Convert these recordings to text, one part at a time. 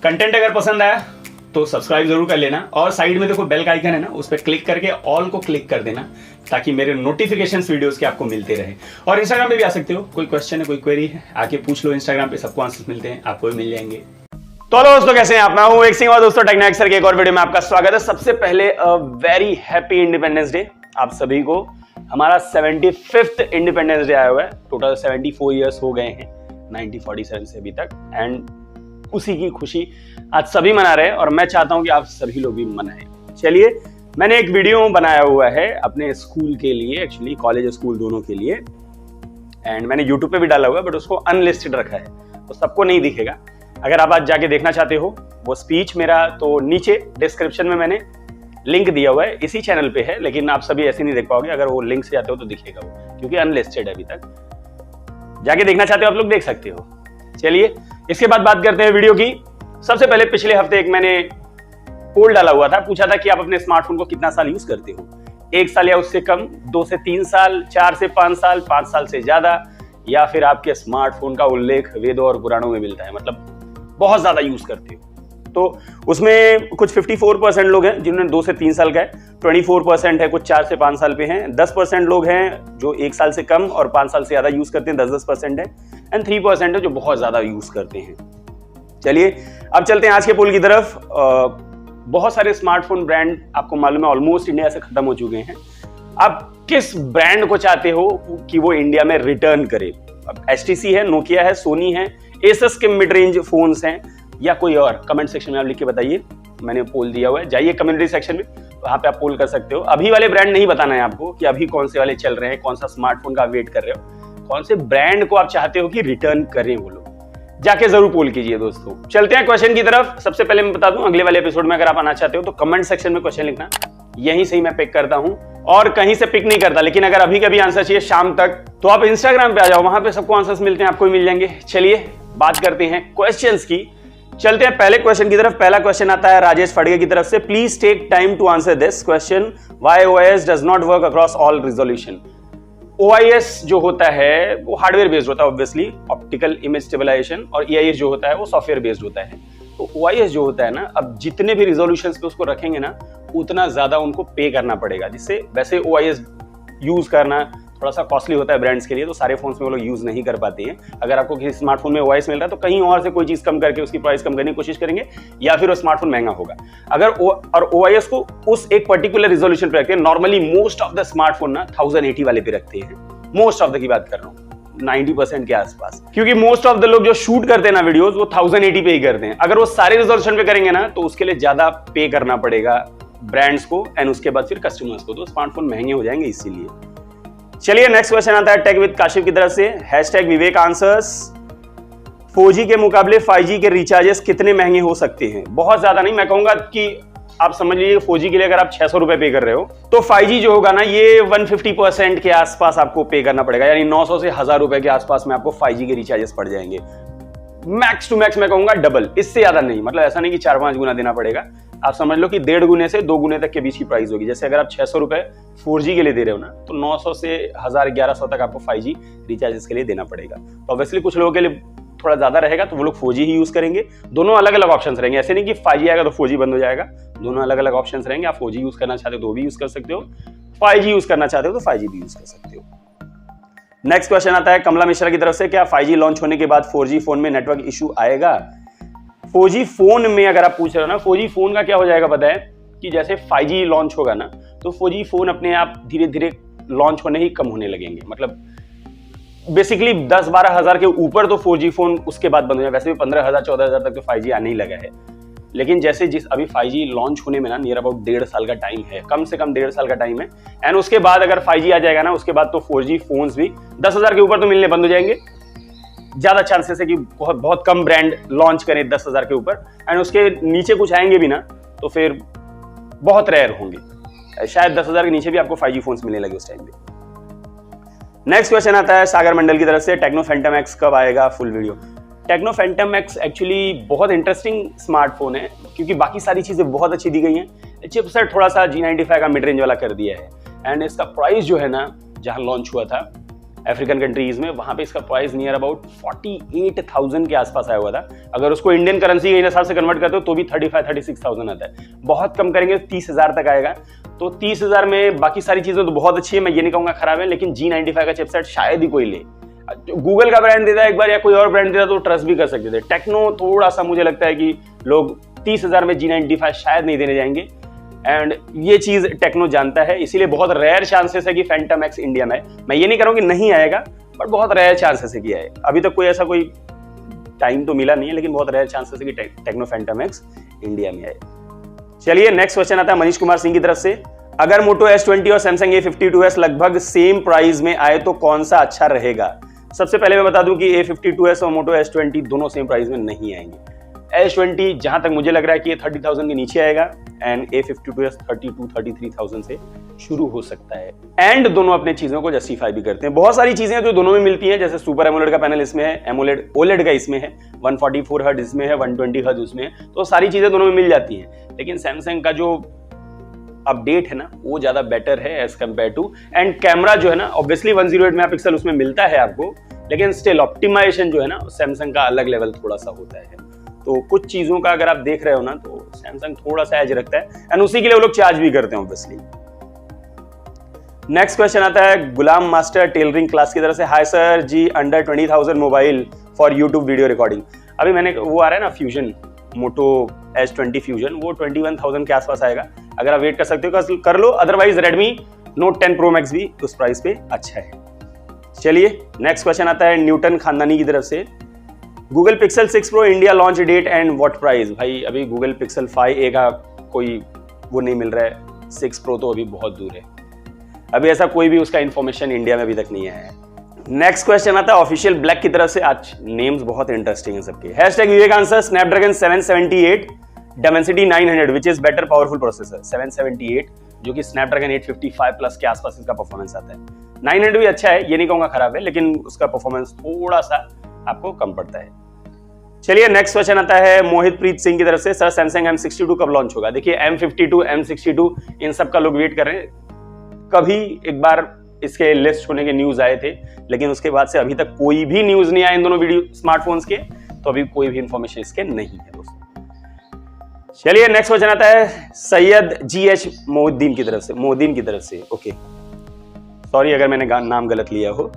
Content अगर पसंद आया तो सब्सक्राइब जरूर कर लेना और साइड में देखो बेल का आइकन है ना, उस पर क्लिक करके ऑल को क्लिक कर देना ताकि मेरे नोटिफिकेशंस वीडियोस के आपको मिलते रहे। और इंस्टाग्राम पे भी आ सकते हो, कोई क्वेश्चन है कोई क्वेरी है आके पूछ लो, इंस्टाग्राम पे सबको आंसर मिलते हैं, आपको भी मिल जाएंगे। तो दोस्तों कैसे हैं आप? मैं हूं एक सिंह और दोस्तों टेक्निक सर के एक और वीडियो में आपका स्वागत है। सबसे पहले वेरी हैप्पी इंडिपेंडेंस डे आप सभी को। हमारा 75th इंडिपेंडेंस डे आया हुआ है। टोटल 74 ईयर्स हो गए हैं 1947 से अभी तक, एंड उसी की खुशी आज सभी मना रहे हैं और मैं चाहता हूं कि आप सभी लोग भी मनाएं। चलिए, मैंने एक वीडियो बनाया हुआ है अपने स्कूल के लिए, एक्चुअली कॉलेज स्कूल दोनों के लिए, एंड मैंने यूट्यूब पे भी डाला हुआ है बट उसको अनलिस्टेड रखा है तो सबको नहीं दिखेगा। अगर आप आज जाके देखना चाहते हो वो स्पीच मेरा, तो नीचे डिस्क्रिप्शन में मैंने लिंक दिया हुआ है, इसी चैनल पे है, लेकिन आप सभी ऐसे नहीं देख पाओगे। अगर वो लिंक से जाते हो तो दिखेगा वो, क्योंकि अनलिस्टेड है अभी तक। जाके देखना चाहते हो आप लोग देख सकते हो। चलिए, इसके बाद बात करते हैं वीडियो की। सबसे पहले पिछले हफ्ते एक मैंने पोल डाला हुआ था, पूछा था कि आप अपने स्मार्टफोन को कितना साल यूज करते हो, 1 साल या उससे कम, 2 से 3 साल, 4 से 5 साल, 5 साल से ज्यादा, या फिर आपके स्मार्टफोन का उल्लेख वेदों और पुराणों में मिलता है, मतलब बहुत ज्यादा यूज करते हो। तो उसमें कुछ 54% लोग हैं जिन्होंने 2 से 3 साल का है, 24% है कुछ 4 से 5 साल पे हैं, 10% लोग हैं जो 1 साल से कम और 5 साल से ज्यादा यूज करते हैं, 10% है, एंड 3% है जो बहुत ज्यादा यूज करते हैं। चलिए, अब चलते हैं आज के पोल की तरफ। बहुत सारे स्मार्टफोन ब्रांड आपको मालूम है ऑलमोस्ट इंडिया से खत्म हो चुके हैं। आप किस ब्रांड को चाहते हो कि वो इंडिया में रिटर्न करे? अब HTC है, नोकिया है, सोनी है, एसस के मिड रेंज फोन्स हैं, या कोई और? कमेंट सेक्शन में आप लिख के बताइए। मैंने पोल दिया हुआ है, जाइए कम्युनिटी सेक्शन में, वहां पे आप पोल कर सकते हो। अभी वाले ब्रांड नहीं बताना है आपको कि अभी कौन से वाले चल रहे हैं, कौन सा स्मार्टफोन का वेट कर रहे हो, कौन से ब्रांड को आप चाहते हो कि रिटर्न करें वो लोग, जाके जरूर पोल कीजिए दोस्तों। चलते हैं क्वेश्चन की तरफ। सबसे पहले मैं बता दूं, अगले वाले एपिसोड में अगर आप आना चाहते हो तो कमेंट सेक्शन में क्वेश्चन लिखना, यहीं से ही मैं पिक करता हूं और कहीं से पिक नहीं करता। लेकिन अगर अभी कभी आंसर चाहिए शाम तक तो आप इंस्टाग्राम पे आ जाओ, वहां पे सबको आंसर्स मिलते हैं, आपको भी मिल जाएंगे। चलिए बात करते हैं क्वेश्चंस की। चलते हैं पहले क्वेश्चन की तरफ। पहला क्वेश्चन आता है राजेश फड़गे की तरफ से। Please take time to answer this question, why OIS does not work across all resolution. OIS जो होता है वो हार्डवेयर बेस्ड होता है ऑब्वियसली, ऑप्टिकल इमेज स्टेबलाइजेशन, और EIS जो होता है वो सॉफ्टवेयर बेस्ड होता है। तो OIS जो होता है ना, अब जितने भी रिजोल्यूशंस पे उसको रखेंगे ना उतना ज्यादा उनको पे करना पड़ेगा, जिससे वैसे OIS यूज करना थोड़ा सा कॉस्टली होता है ब्रांड्स के लिए, तो सारे फोन्स में वो लोग यूज नहीं कर पाते हैं। अगर आपको किसी स्मार्टफोन में OIS मिल रहा है तो कहीं और से कोई चीज कम करके उसकी प्राइस कम करने की कोशिश करेंगे, या फिर वो स्मार्टफोन महंगा होगा। अगर और OIS को उस एक पर्टिकुलर रिजोल्यूशन पे रखते हैं। Normally most of the smartphone ना 1080 वाले पे रखते हैं, मोस्ट ऑफ द की बात कर रहा हूँ, 90% के आसपास, क्योंकि मोस्ट ऑफ द लोग जो शूट करते हैं ना वीडियोस वो 1080 पे ही करते हैं। अगर वो सारे रिजोल्यूशन पे करेंगे ना तो उसके लिए ज्यादा पे करना पड़ेगा ब्रांड्स को, एंड उसके बाद फिर कस्टमर्स को, तो स्मार्टफोन महंगे हो जाएंगे इसीलिए। चलिए नेक्स्ट क्वेश्चन आता है टेक विद काशिफ की तरफ से। #विवेक आंसर्स, 4G के मुकाबले 5G के रिचार्जेस कितने महंगे हो सकते हैं? बहुत ज्यादा नहीं, मैं कहूंगा कि आप समझ लीजिए 4G के लिए अगर आप 600 रुपए पे कर रहे हो तो 5G जो होगा ना ये 150% के आसपास आपको पे करना पड़ेगा, यानी 900 से 1000 रुपए के आसपास में आपको 5G के रिचार्जेस पड़ जाएंगे। मैक्स टू मैक्स मैं कहूंगा डबल, इससे ज्यादा नहीं, मतलब ऐसा नहीं कि 4-5 गुना देना पड़ेगा। आप समझ लो कि 1.5 गुने से 2 गुने तक के बीच की प्राइस होगी। जैसे अगर आप 600 रुपए 4G के लिए दे रहे हो ना, तो 900 से 1000-1100 तक आपको 5G रिचार्जेस के लिए देना पड़ेगा। तो ऑब्वियसली कुछ लोगों के लिए थोड़ा ज्यादा रहेगा तो वो लोग 4G ही यूज करेंगे। दोनों अलग अलग ऑप्शंस रहेंगे, ऐसे नहीं कि 5G आएगा तो 4G बंद हो जाएगा। दोनों अलग अलग ऑप्शंस रहेंगे। आप 4G यूज करना चाहते हो तो वो भी यूज कर सकते हो, 5G यूज करना चाहते हो तो 5G भी यूज कर सकते हो। नेक्स्ट क्वेश्चन आता है कमला मिश्रा की तरफ से। क्या 5G लॉन्च होने के बाद 4G फोन में नेटवर्क इशू आएगा? 4G फोन में अगर आप पूछ रहे हो ना, 4G फोन का क्या हो जाएगा पता है कि जैसे 5G लॉन्च होगा ना तो 4G फोन अपने आप धीरे धीरे लॉन्च होने ही कम होने लगेंगे। मतलब बेसिकली 10-12 हजार के ऊपर तो 4G फोन उसके बाद बंद हो जाए। वैसे भी 15,000-14,000 तक तो 5G आने ही लगा है, लेकिन जैसे जिस अभी 5G लॉन्च होने में ना नियर अबाउट 1.5 साल का टाइम है, कम से कम 1.5 साल का टाइम है। एंड उसके बाद अगर 5G आ जाएगा ना उसके बाद तो 4G फोन्स भी 10,000 के ऊपर तो मिलने बंद हो जाएंगे। ज्यादा चांसेस है कि बहुत कम ब्रांड लॉन्च करें 10,000 के ऊपर, एंड उसके नीचे कुछ आएंगे भी ना तो फिर बहुत रेयर होंगे। शायद 10,000 के नीचे भी आपको 5G फोन्स मिलने लगे उस टाइम पे। नेक्स्ट क्वेश्चन आता है सागर मंडल की तरफ से। टेक्नो फैंटम X कब आएगा full video? Techno Phantom X actually बहुत इंटरेस्टिंग स्मार्टफोन है, क्योंकि बाकी सारी चीजें बहुत अच्छी दी गई हैं। चिपसेट थोड़ा सा G95 का मिड रेंज वाला कर दिया है, एंड इसका प्राइस जो है ना जहां लॉन्च हुआ था अफ्रीकन कंट्रीज में, वहां पे इसका प्राइस नियर अबाउट 48,000 के आसपास आया हुआ था। अगर उसको इंडियन करेंसी के हिसाब से कन्वर्ट करते हो तो भी 35-36,000 आता है। बहुत कम करेंगे 30,000 तक आएगा। तो 30,000 में बाकी सारी चीजें तो बहुत अच्छी है, मैं ये नहीं कहूंगा खराब है, लेकिन G95 का चिपसेट शायद ही कोई ले। गूगल का ब्रांड देता है एक बार या कोई और ब्रांड देता तो ट्रस्ट भी कर सकते थे। टेक्नो थोड़ा सा मुझे लगता है कि लोग 30,000 में G95 शायद नहीं देने जाएंगे, एंड ये चीज टेक्नो जानता है, इसीलिए बहुत रेयर चांसेस है कि फैंटम एक्स इंडिया में। मैं ये नहीं कह रहा हूं कि नहीं आएगा, बट बहुत रेयर चांसेस है कि आए। अभी तक कोई ऐसा कोई टाइम तो मिला नहीं है, लेकिन बहुत रेयर चांसेस है कि टेक्नो फैंटम एक्स इंडिया में आए। चलिए नेक्स्ट क्वेश्चन आता है मनीष कुमार सिंह की तरफ से। अगर मोटो S20 और सैमसंग A52s लगभग सेम प्राइस में आए तो कौन सा अच्छा रहेगा? सबसे पहले मैं बता दूं कि A52s और मोटो S20 दोनों सेम प्राइस में नहीं आएंगे। S20 जहां तक मुझे लग रहा है कि ये 30,000 के नीचे आएगा, एंड A52s 32-33,000 से शुरू हो सकता है। एंड दोनों अपने चीजों को जस्टिफाई भी करते हैं। बहुत सारी चीजें जो दोनों में मिलती हैं, जैसे सुपर एमोलेड का पैनल इसमें है, एमोलेड ओलेड का इसमें है, 144 हर्ट्ज इसमें है, 120 हर्ट्ज उसमें है, तो सारी चीजें दोनों में मिल जाती हैं। लेकिन सैमसंग का जो अपडेट है ना वो ज्यादा बेटर है as compare to, and camera जो है ना ऑब्वियसली 108 मेगापिक्सल उसमें मिलता है आपको, लेकिन स्टिल ऑप्टिमाइजेशन जो है ना सैमसंग का अलग लेवल थोड़ा सा होता है। तो कुछ चीजों का अगर आप देख रहे हो ना तो सैमसंग थोड़ा सा एज रखता है, एंड उसी के लिए वो लोग चार्ज भी करते हैं ऑब्वियसली। नेक्स्ट क्वेश्चन आता है गुलाम मास्टर टेलरिंग क्लास की तरफ से। Hi sir ji, under 20,000 mobile for YouTube video recording. अभी मैंने वो आ रहा है ना फ्यूजन, मोटो S20 फ्यूजन, वो 21,000 के आसपास आएगा। अगर आप वेट कर सकते हो कर लो, otherwise Redmi Note 10 Pro Max भी उस प्राइस पे अच्छा है। चलिए नेक्स्ट क्वेश्चन आता है न्यूटन खानदानी की तरफ से। Google Pixel 6 pro India launch date and what price? भाई अभी गूगल पिक्सल 5a का कोई वो नहीं मिल रहा है, 6 प्रो तो अभी बहुत दूर है, अभी ऐसा कोई भी उसका इंफॉर्मेशन इंडिया में अभी तक नहीं आया है। नेक्स्ट क्वेश्चन आता है ऑफिशियल ब्लैक की तरफ से। आज नेम्स बहुत इंटरेस्टिंग है सबके। Hashtag Vivek answer Snapdragon 778 Dimensity 900 which is better powerful processor. 778 जो कि स्नैपड्रैगन 855 प्लस के आसपास इसका परफॉर्मेंस आता है। 900 भी अच्छा है, ये नहीं कहूंगा खराब है, लेकिन उसका परफॉर्मेंस थोड़ा सा आपको कम पड़ता है। चलिए नेक्स्ट क्वेश्चन आता है मोहित प्रीत सिंह की तरफ से। सर सैमसंग M62 कब लॉन्च होगा? देखिए M52 M62 इन सब का लोग वेट कर रहे हैं। कभी एक बार इसके लिस्ट होने के न्यूज आए थे, लेकिन उसके बाद से अभी तक कोई भी न्यूज नहीं आया इन दोनों वीडियो स्मार्टफोन्स के, तो अभी कोई भी इंफॉर्मेशन इसके नहीं है दोस्तों। चलिए नेक्स्ट क्वेश्चन आता है सैयद GH मोहिद्दीन की तरफ से। ओके सॉरी अगर मैंने नाम गलत लिया हो।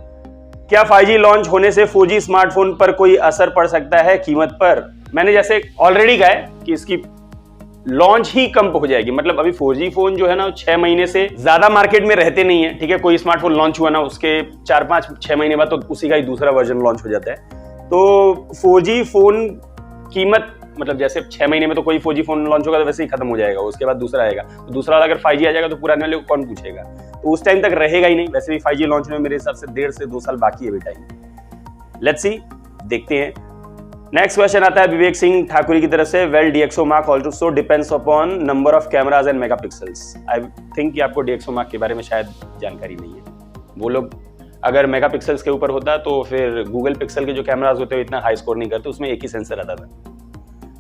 क्या 5G लॉन्च होने से 4G स्मार्टफोन पर कोई असर पड़ सकता है कीमत पर? मैंने जैसे ऑलरेडी कहा है कि इसकी लॉन्च ही कम हो जाएगी। मतलब अभी 4G फोन जो है ना 6 महीने से ज्यादा मार्केट में रहते नहीं है, ठीक है। कोई स्मार्टफोन लॉन्च हुआ ना उसके 4-5-6 महीने बाद तो उसी का ही दूसरा वर्जन लॉन्च हो जाता है। तो 4G फोन कीमत मतलब जैसे 6 महीने में तो कोई 4G फोन लॉन्च होगा तो वैसे ही खत्म हो जाएगा, उसके बाद दूसरा आएगा, तो दूसरा अगर 5G आ जाएगा तो पुराने वाले को कौन पूछेगा, तो उस टाइम तक रहेगा ही नहीं। वैसे भी 5G लॉन्च में मेरे हिसाब से 1.5 से 2 साल बाकी है अभी टाइम। लेट्स सी, देखते हैं। नेक्स्ट क्वेश्चन आता है विवेक सिंह ठाकुरी की तरफ से। Well DxO mark also depends upon number of cameras and megapixels. I think कि आपको DxO मार्क के बारे में शायद जानकारी नहीं है। वो लोग अगर मेगापिक्सल्स के ऊपर होता तो फिर गूगल पिक्सल के जो कैमराज होते हैं इतना हाई स्कोर नहीं करते, उसमें एक ही सेंसर आता था।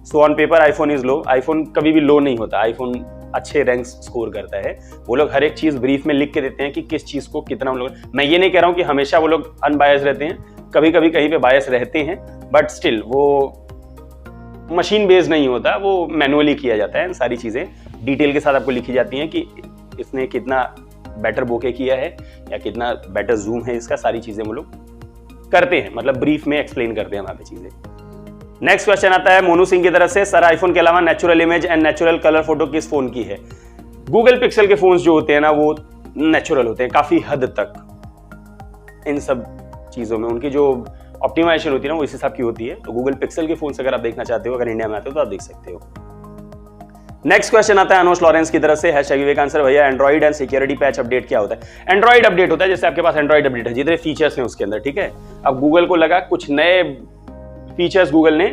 So on paper iPhone is low. IPhone कभी भी लो नहीं होता, आईफोन अच्छे रैंक्स स्कोर करता है। वो लोग हर एक चीज ब्रीफ में लिख के देते हैं कि किस चीज को कितना लोग। मैं ये नहीं कह रहा हूं कि हमेशा वो लोग अनबायस रहते हैं, कभी कभी कहीं पे बायस रहते हैं, बट स्टिल वो मशीन बेस्ड नहीं होता, वो मैनुअली किया जाता है। सारी चीजें डिटेल के साथ आपको लिखी जाती हैं कि इसने कितना बेटर बोके किया है या कितना बेटर जूम है इसका, सारी चीजें वो लोग करते हैं, मतलब ब्रीफ में एक्सप्लेन करते हैं वहां पे चीजें। नेक्स्ट क्वेश्चन आता है मोनू सिंह की तरफ से। सर आईफोन के अलावा natural image and natural colour photo किस फोन की है? गूगल पिक्सल के फोन्स जो होते हैं ना वो नेचुरल होते हैं काफी हद तक। इन सब चीजों में उनकी जो ऑप्टिमाइजेशन होती है ना वो इस हिसाब की होती है। तो गूगल पिक्सल के फोन अगर आप देखना चाहते हो, अगर इंडिया में आते हो तो आप देख सकते हो। नेक्स्ट क्वेश्चन आता है अनोश लॉरेंस की तरफ से। हैशटैग विवेक आंसर। भैया Android and security patch update क्या होता है? एंड्रॉइड अपडेट होता है जैसे आपके पास एंड्रॉइड अपडेट है, जितने फीचर्स हैं उसके अंदर, ठीक है। अब गूगल को लगा कुछ नए फीचर्स गूगल ने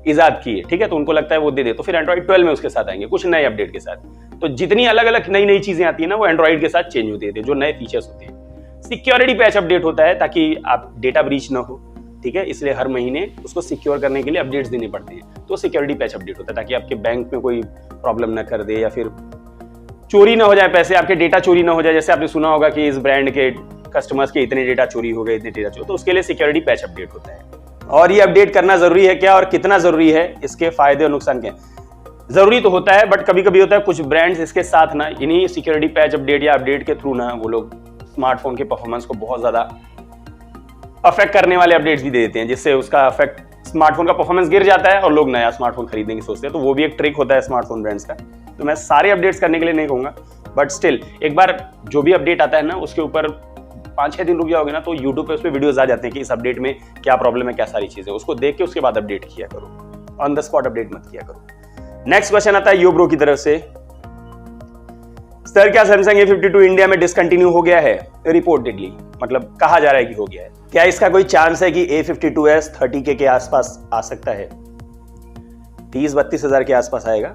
इजाद किए, ठीक है, तो उनको लगता है वो दे दे, तो फिर एंड्रॉइड 12 में उसके साथ आएंगे कुछ नए अपडेट के साथ। तो जितनी अलग अलग नई नई चीजें आती है ना वो एंड्रॉइड के साथ चेंज होती है, जो नए फीचर्स होते हैं। सिक्योरिटी पैच अपडेट होता है ताकि आप डेटा ब्रीच ना हो, ठीक है, इसलिए हर महीने उसको सिक्योर करने के लिए अपडेट्स देने पड़ते हैं। तो सिक्योरिटी पैच अपडेट होता है ताकि आपके बैंक में कोई प्रॉब्लम ना कर दे या फिर चोरी ना हो जाए पैसे, आपके डेटा चोरी ना हो जाए। जैसे आपने सुना होगा कि इस ब्रांड के कस्टमर्स के इतने डेटा चोरी हो गए, इतने डेटा चोरी, तो उसके लिए सिक्योरिटी पैच अपडेट होता है। और ये अपडेट करना जरूरी है क्या और कितना जरूरी है, इसके फायदे और नुकसान क्या है? जरूरी तो होता है, बट कभी कभी होता है कुछ ब्रांड्स इसके साथ ना इन्हीं सिक्योरिटी पैच अपडेट या अपडेट के थ्रू ना वो लोग स्मार्टफोन के परफॉर्मेंस को बहुत ज्यादा अफेक्ट करने वाले अपडेट्स भी दे देते हैं, जिससे उसका अफेक्ट स्मार्टफोन का परफॉर्मेंस गिर जाता है और लोग नया स्मार्टफोन खरीदने की सोचते हैं। तो वो भी एक ट्रिक होता है स्मार्टफोन ब्रांड्स का। तो मैं सारे अपडेट्स करने के लिए नहीं कहूंगा, बट स्टिल एक बार जो भी अपडेट आता है ना उसके ऊपर 5-6 दिन रुक जाओगे ना तो यूट्यूब पे उस पर वीडियोज आ जाते हैं कि इस अपडेट में क्या प्रॉब्लम है, क्या सारी चीजें, उसको देख के उसके बाद अपडेट किया करो, ऑन द स्पॉट अपडेट मत किया करो। नेक्स्ट क्वेश्चन आता है यो ब्रो की तरफ से, सर क्या सैमसंग A52 इंडिया में डिसकंटिन्यू हो गया है? रिपोर्टेडली, मतलब कहा जा रहा है कि हो गया है। क्या इसका कोई चांस है कि A52s 30K के आसपास आ सकता है? 30-32 हजार के आसपास आएगा,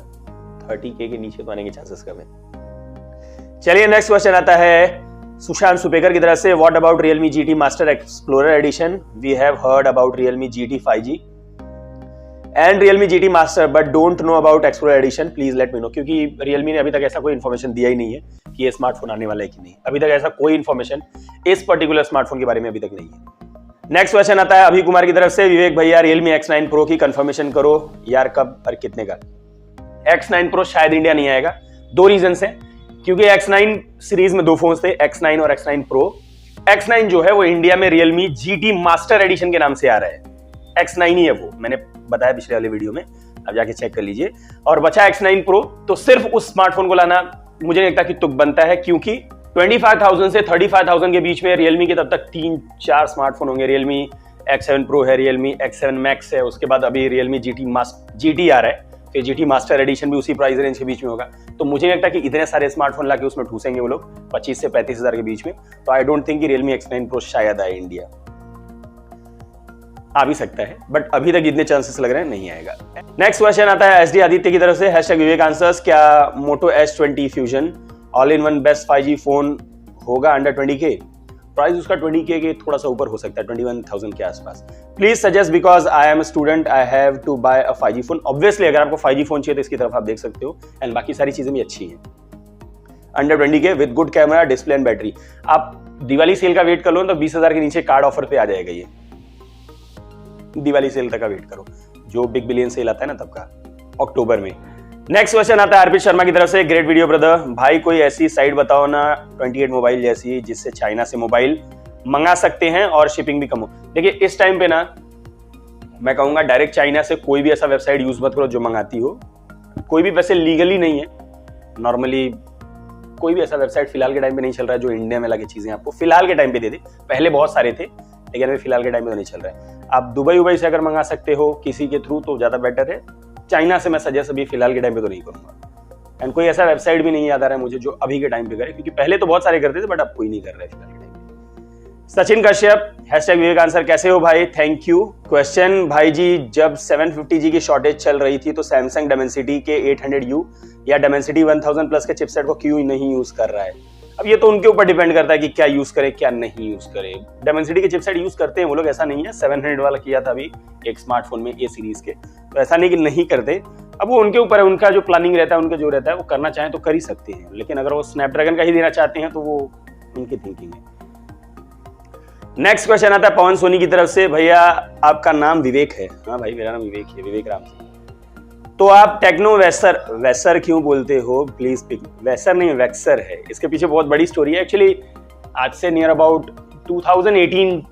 30K के नीचे तो आने के चांसेस कम है। चलिए नेक्स्ट क्वेश्चन आता है सुशांत सुपेकर की तरफ से, what about Realme GT Master Explorer Edition? We have heard about Realme GT 5G and Realme GT Master but don't know about Explorer Edition, please let me know. क्योंकि Realme ने अभी तक ऐसा कोई इन्फॉर्मेशन दिया ही नहीं है कि ये स्मार्टफोन आने वाला है कि नहीं। अभी तक ऐसा कोई इन्फॉर्मेशन इस पर्टिकुलर स्मार्टफोन के बारे में अभी तक नहीं है। नेक्स्ट क्वेश्चन आता है अभी कुमार की तरफ से, विवेक भैया Realme X9 Pro की कंफर्मेशन करो यार, कब और कितने का? X9 Pro शायद इंडिया नहीं आएगा, 2 रीजन है। क्योंकि X9 सीरीज में 2 फोन थे, X9 और X9 Pro। X9 जो है वो इंडिया में Realme GT Master Edition के नाम से आ रहा है, X9 ही है वो, मैंने बताया पिछले वाले वीडियो में, अब जाके चेक कर लीजिए। और बचा X9 Pro, तो सिर्फ उस स्मार्टफोन को लाना मुझे लगता है कि तुक बनता है, क्योंकि 25,000 से 35,000 के बीच में Realme के तब तक 3-4 स्मार्टफोन होंगे। Realme X7 Pro है, Realme X7 Max है, उसके बाद अभी Realme GT आ रहा है, फिर GT Master Edition भी उसी प्राइस रेंज के बीच में होगा। तो मुझे लगता है कि इतने सारे स्मार्टफोन लाके उसमें ठूसेंगे वो लोग 25 से 35 हजार के बीच में। तो आई डोंट थिंक कि Realme X9 Pro शायद आए इंडिया, आ भी सकता है, बट अभी तक इतने चांसेस लग रहे हैं नहीं आएगा। नेक्स्ट क्वेश्चन आता है SD आदित्य की तरफ से, #विवेक आंसर्स, क्या Moto S20 Fusion all in one best 5G phone होगा अंडर 20K? प्राइस उसका 20K के थोड़ा सा ऊपर हो सकता है, 21,000 के आसपास। Please suggest because I am student, I have to buy a 5G phone. Obviously अगर आपको 5G फोन चाहिए तो इसकी तरफ आप देख सकते हो, एंड बाकी सारी चीजें भी अच्छी हैं। Under 20K with good camera, display and battery. आप दिवाली सेल का वेट कर लो तो 20,000 के नीचे कार्ड ऑफर पे आ जाएगा ये। दिवाली सेल तक का वेट करो, जो बिग बिलियन सेल आता है ना तब का, अक्टूबर में। नेक्स्ट क्वेश्चन आता है अर्पित शर्मा की तरफ से, ग्रेट वीडियो ब्रदर, भाई कोई ऐसी साइट बताओ ना 28 मोबाइल जैसी जिससे चाइना से मोबाइल मंगा सकते हैं और शिपिंग भी कम हो। देखिए इस टाइम पे ना मैं कहूंगा डायरेक्ट चाइना से कोई भी ऐसा वेबसाइट यूज मत करो जो मंगाती हो, कोई भी वैसे लीगली नहीं है, नॉर्मली कोई भी ऐसा वेबसाइट फिलहाल के टाइम पे नहीं चल रहा है जो इंडिया में लगे चीजें आपको फिलहाल के टाइम पे दे दे। पहले बहुत सारे थे लेकिन अभी फिलहाल के टाइम पे तो नहीं चल रहा है। आप दुबई से अगर मंगा सकते हो किसी के थ्रू तो ज्यादा बेटर है। चाइना से मैं सजेस्ट अभी फिलहाल के टाइम पे तो नहीं करूंगा, एंड कोई ऐसा वेबसाइट भी नहीं याद आ रहा है मुझे जो अभी के टाइम पे करे, क्योंकि पहले तो बहुत सारे करते थे बट अब कोई नहीं कर रहा है फिलहाल के टाइम पे। सचिन कश्यप #विवेक आंसर, कैसे हो भाई? Thank you. क्वेश्चन भाई जी, जब 750G की शॉर्टेज चल रही थी तो सैमसंग Dimensity के 800U या Dimensity 1000 प्लस के चिपसेट को क्यों नहीं यूज कर रहा है? अब ये तो उनके ऊपर डिपेंड करता है कि क्या यूज करे क्या नहीं यूज करे। Dimensity के चिपसेट यूज करते हैं वो लोग, ऐसा नहीं है। 700 वाला किया था अभी एक स्मार्टफोन में A सीरीज के, तो ऐसा नहीं कि नहीं करते। अब वो उनके ऊपर है, उनका जो प्लानिंग रहता है, उनका जो रहता है, वो करना चाहें तो कर ही सकते हैं, लेकिन अगर वो स्नैपड्रैगन का ही देना चाहते हैं तो वो उनकी थिंकिंग है। नेक्स्ट क्वेश्चन आता है पवन सोनी की तरफ से, भैया आपका नाम विवेक है? हाँ भाई मेरा नाम विवेक है, विवेक राम सिंह। तो आप टेक्नो वैसर क्यों बोलते हो? Please pick. वैसर नहीं वैक्सर है, इसके पीछे बहुत बड़ी स्टोरी है। एक्चुअली आज से नियर अबाउट 2018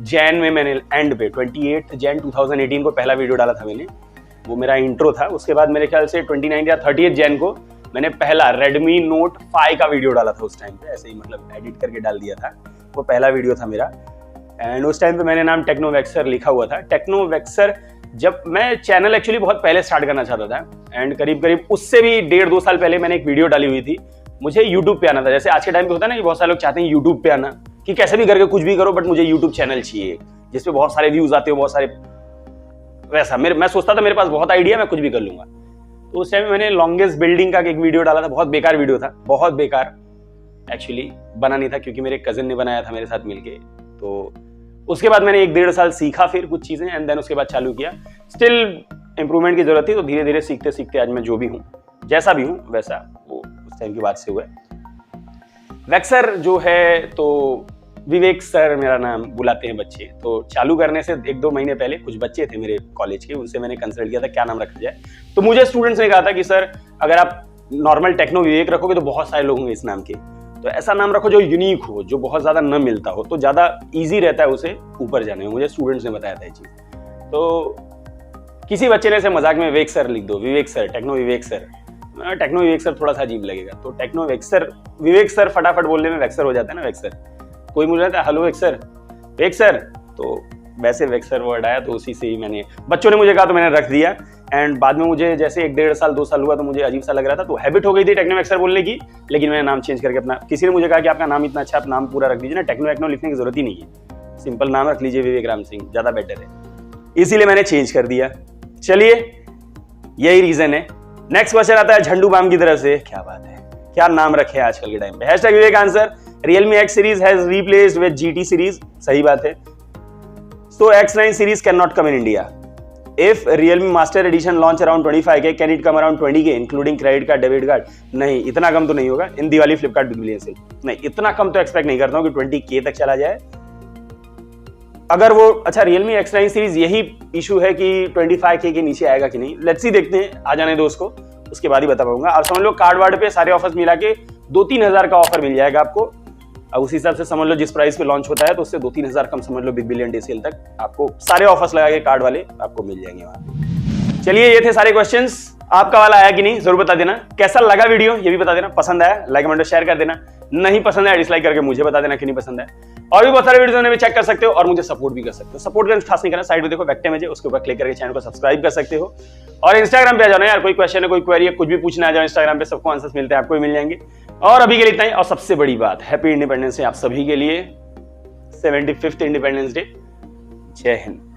जैन में मैंने एंड पे 28 जैन 2018 को पहला वीडियो डाला था मैंने, वो मेरा इंट्रो था। उसके बाद मेरे ख्याल से 29 या 30 जैन को मैंने पहला Redmi Note 5 का वीडियो डाला था। उस टाइम पे ऐसे ही मतलब एडिट करके डाल दिया था, वो पहला वीडियो था मेरा। एंड उस टाइम पे मैंने नाम टेक्नो वैक्सर लिखा हुआ था। टेक्नो वैक्सर जब मैं चैनल एक्चुअली बहुत पहले स्टार्ट करना चाहता था, एंड करीब उससे भी 1.5-2 साल पहले मैंने एक वीडियो डाली हुई थी। मुझे यूट्यूब पे आना था, जैसे आज के टाइम पे होता है ना कि बहुत सारे लोग चाहते हैं यूट्यूब पे आना, कि कैसे भी करके कुछ भी करो बट मुझे यूट्यूब चैनल चाहिए जिसपे बहुत सारे व्यूज आते हो, बहुत सारे वैसा। मैं सोचता था मेरे पास बहुत आइडिया, मैं कुछ भी कर लूंगा। तो उस टाइम मैंने लॉन्गेस्ट बिल्डिंग का एक वीडियो डाला था, बहुत बेकार वीडियो था, बहुत बेकार एक्चुअली बना नहीं था, क्योंकि मेरे कजिन ने बनाया था मेरे साथ मिलके। तो उसके बाद मैंने 1-1.5 साल सीखा फिर कुछ चीजें, एंड देन उसके बाद चालू किया। स्टिल इंप्रूवमेंट की जरूरत थी, तो धीरे धीरे सीखते सीखते आज मैं जो भी हूँ, जैसा भी हूँ वैसा वो उस टाइम की बात से हुआ है। वैक्सर जो है तो विवेक सर मेरा नाम बुलाते हैं बच्चे। तो चालू करने से 1-2 महीने पहले कुछ बच्चे थे मेरे कॉलेज के, उनसे मैंने कंसल्ट किया था क्या नाम रखा जाए। तो मुझे स्टूडेंट्स ने कहा था कि सर अगर आप नॉर्मल टेक्नो विवेक रखोगे तो बहुत सारे लोग होंगे इस नाम के, तो ऐसा नाम रखो जो यूनिक हो, जो बहुत ज्यादा न मिलता हो, तो ज्यादा ईजी रहता है उसे ऊपर जाने में। मुझे स्टूडेंट्स ने बताया था ये चीज। तो किसी बच्चे ने ऐसे मजाक में विवेक सर लिख दो, विवेक सर, टेक्नो विवेक सर। टेक्नो विवेक सर थोड़ा सा अजीब लगेगा, तो टेक्नो विवेक सर फटाफट बोलने में वेक्सर हो जाता है ना, वेक्सर। कोई मुझे कहता है हेलो वेक सर, तो वैसे वेक्सर वर्ड आया, तो उसी से ही मैंने, बच्चों ने मुझे कहा तो मैंने रख दिया। एंड बाद में मुझे जैसे 1-1.5 साल 2 साल हुआ तो मुझे अजीब सा लग रहा था, तो हैबिट हो गई थी टेक्नो वेक्सर बोलने की, लेकिन मैंने नाम चेंज करके अपना, किसी ने मुझे कहा कि आपका नाम इतना अच्छा, आप नाम पूरा रख दीजिए ना, टेक्नो लिखने की जरूरत ही नहीं है, सिंपल नाम रख लीजिए विवेक राम सिंह, ज्यादा बेटर है, इसीलिए मैंने चेंज कर दिया। चलिए यही रीजन है। नेक्स्ट क्वेश्चन आता है झंडू बाम की तरफ से। क्या बात है, क्या नाम रखे आजकल के टाइम पे। Hashtag Vivek answer, Realme X series has replaced with GT series। सही बात है। So X9 series cannot come in India. If Realme Master Edition launch around 25K, can it come around 20K including credit card, debit card? नहीं, इतना कम तो नहीं होगा in Diwali Flipkart big billion sale. नहीं, इतना कम तो एक्सपेक्ट नहीं करता हूँ कि 20K तक चला जाए। अगर वो, अच्छा Realme X9 सीरीज यही इशू है कि 25K के नीचे आएगा कि नहीं, लेट्स सी, देखते हैं, आ जाने दो उसको, उसके बाद ही बता पाऊंगा। और समझ लो कार्ड वार्ड पे सारे ऑफर्स मिला के 2-3 हजार का ऑफर मिल जाएगा आपको। उस हिसाब से समझ लो जिस प्राइस पे लॉन्च होता है तो उससे 2-3 हजार कम समझ लो बिग बिलियन डे सेल तक आपको सारे ऑफर्स लगा के कार्ड वाले आपको मिल जाएंगे वहां। चलिए ये थे सारे क्वेश्चंस। आपका वाला आया कि नहीं जरूर बता देना। कैसा लगा वीडियो ये भी बता देना। पसंद आया लाइक कमेंट शेयर कर देना, नहीं पसंद आया डिसलाइक करके मुझे बता देना कि नहीं पसंद है। और भी बहुत सारे वीडियोस भी चेक कर सकते हो और मुझे सपोर्ट भी कर सकते हो। सपोर्ट करना खास नहीं करना, साइड में देखो वेक्टे में उसके ऊपर क्लिक करके चैनल को सब्सक्राइब कर सकते हो। और इंस्टाग्राम पे आ जाना यार, कोई क्वेश्चन है, कोई क्वेरी है, कुछ भी पूछना आ जाओ इंस्टाग्राम पे, सबको आंसर्स मिलते हैं, आपको भी मिल जाएंगे। और अभी के लिए इतना ही। और सबसे बड़ी बात, हैप्पी इंडिपेंडेंस डे आप सभी के लिए, 75th इंडिपेंडेंस डे। जय हिंद।